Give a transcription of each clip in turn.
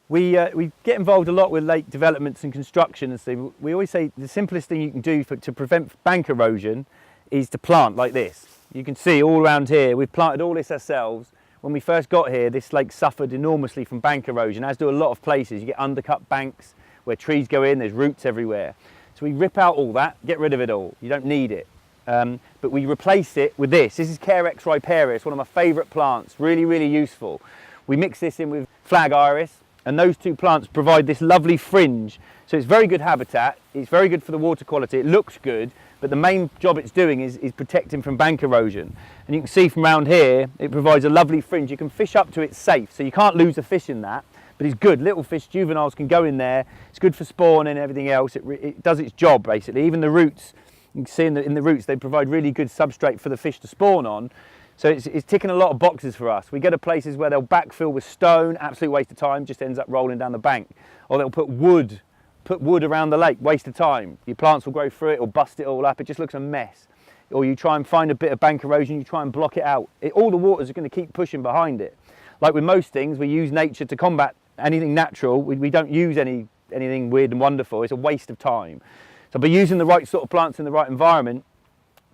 We get involved a lot with lake developments and construction, and so we always say the simplest thing you can do to prevent bank erosion is to plant like this. You can see all around here, we've planted all this ourselves. When we first got here, this lake suffered enormously from bank erosion, as do a lot of places. You get undercut banks where trees go in, there's roots everywhere. So we rip out all that, get rid of it all. You don't need it. But we replace it with this. This is Carex riparius, one of my favourite plants, really, really useful. We mix this in with flag iris, and those two plants provide this lovely fringe. So it's very good habitat, it's very good for the water quality, it looks good, but the main job it's doing is protecting from bank erosion. And you can see from around here, it provides a lovely fringe. You can fish up to it safe, so you can't lose a fish in that, but it's good. Little fish, juveniles can go in there, it's good for spawn and everything else. It does its job basically. Even the roots, you can see in the roots, they provide really good substrate for the fish to spawn on. So it's ticking a lot of boxes for us. We go to places where they'll backfill with stone, absolute waste of time, just ends up rolling down the bank. Or they'll put wood around the lake, waste of time. Your plants will grow through it or bust it all up, it just looks a mess. Or you try and find a bit of bank erosion, you try and block it out. All the waters are going to keep pushing behind it. Like with most things, we use nature to combat anything natural. We don't use anything weird and wonderful, it's a waste of time. So by using the right sort of plants in the right environment,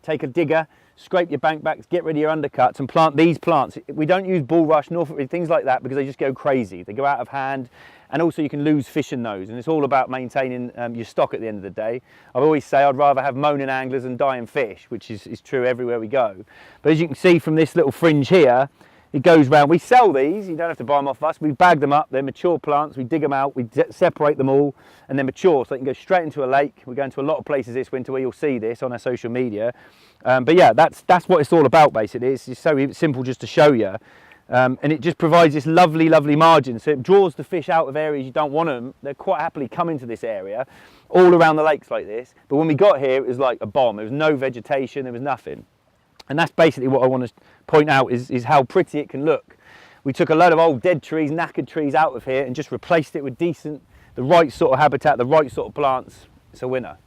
take a digger, scrape your bank backs, get rid of your undercuts and plant these plants. We don't use bulrush, Norfolk, things like that because they just go crazy. They go out of hand, and also you can lose fish in those, and it's all about maintaining your stock at the end of the day. I always say I'd rather have moaning anglers than dying fish, which is true everywhere we go. But as you can see from this little fringe here, it goes round. We sell these, you don't have to buy them off us. We bag them up, they're mature plants, we dig them out, we separate them all, and they're mature, so they can go straight into a lake. We're going to a lot of places this winter where you'll see this on our social media. But yeah, that's what it's all about basically. It's just so simple just to show you. And it just provides this lovely, lovely margin. So it draws the fish out of areas you don't want them. They're quite happily coming to this area, all around the lakes like this. But when we got here, it was like a bomb. There was no vegetation, there was nothing. And that's basically what I want to point out is how pretty it can look. We took a load of old dead trees, knackered trees out of here and just replaced it with decent, the right sort of habitat, the right sort of plants. It's a winner.